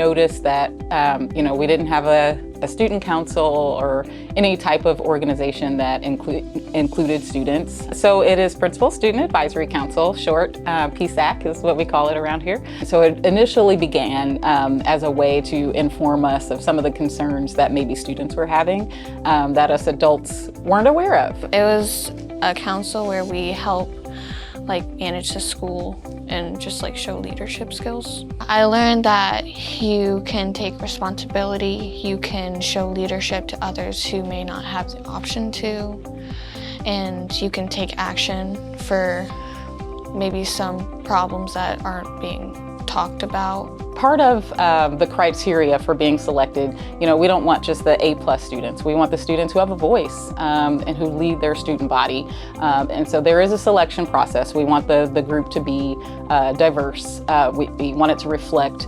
noticed that, we didn't have a student council or any type of organization that included students. So it is Principal Student Advisory Council, short, PSAC is what we call it around here. So it initially began as a way to inform us of some of the concerns that maybe students were having that us adults weren't aware of. It was a council where we help manage the school and just show leadership skills. I learned that you can take responsibility, you can show leadership to others who may not have the option to, and you can take action for maybe some problems that aren't being talked about. Part of the criteria for being selected, we don't want just the A+ students. We want the students who have a voice and who lead their student body. And so there is a selection process. We want the group to be diverse. We want it to reflect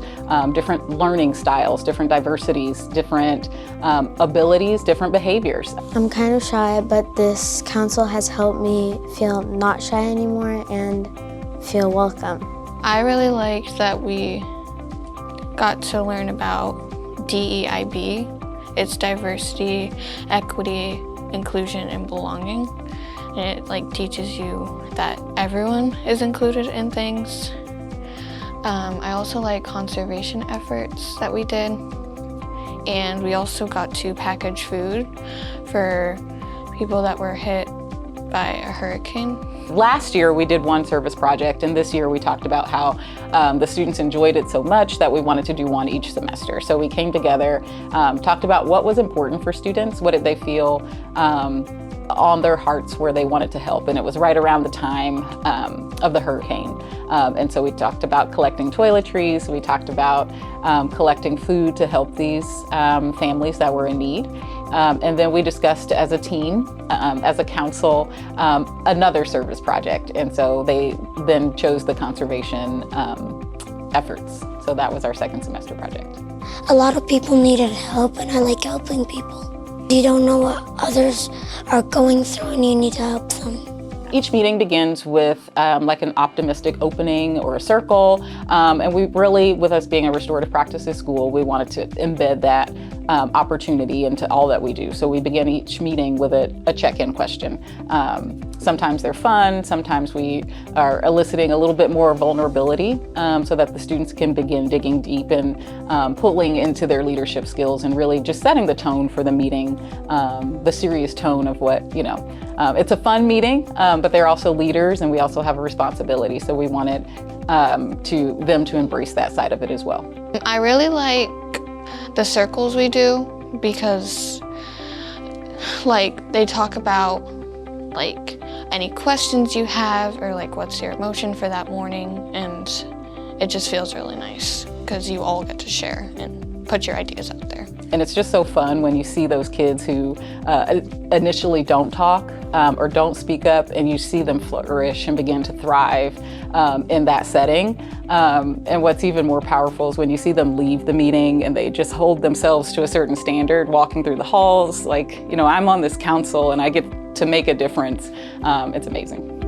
different learning styles, different diversities, different abilities, different behaviors. I'm kind of shy, but this council has helped me feel not shy anymore and feel welcome. I really liked that we got to learn about DEIB. It's diversity, equity, inclusion, and belonging. And it teaches you that everyone is included in things. I also like conservation efforts that we did. And we also got to package food for people that were hit by a hurricane. Last year we did one service project, and this year we talked about how the students enjoyed it so much that we wanted to do one each semester. So we came together, talked about what was important for students, what did they feel on their hearts where they wanted to help, and it was right around the time of the hurricane. And so we talked about collecting toiletries, we talked about collecting food to help these families that were in need. And then we discussed as a team, as a council, another service project. And so they then chose the conservation efforts. So that was our second semester project. A lot of people needed help, and I like helping people. You don't know what others are going through, and you need to help them. Each meeting begins with an optimistic opening or a circle, and we really, with us being a restorative practices school, we wanted to embed that opportunity into all that we do. So we begin each meeting with a check-in question. Sometimes they're fun, sometimes we are eliciting a little bit more vulnerability so that the students can begin digging deep and pulling into their leadership skills and really just setting the tone for the meeting, the serious tone of what, it's a fun meeting, but they're also leaders and we also have a responsibility. So we wanted them to embrace that side of it as well. I really like the circles we do because they talk about any questions you have or what's your emotion for that morning, and it just feels really nice because you all get to share and put your ideas out there. And it's just so fun when you see those kids who initially don't talk or don't speak up, and you see them flourish and begin to thrive in that setting. And what's even more powerful is when you see them leave the meeting and they just hold themselves to a certain standard, walking through the halls, I'm on this council and I get to make a difference. It's amazing.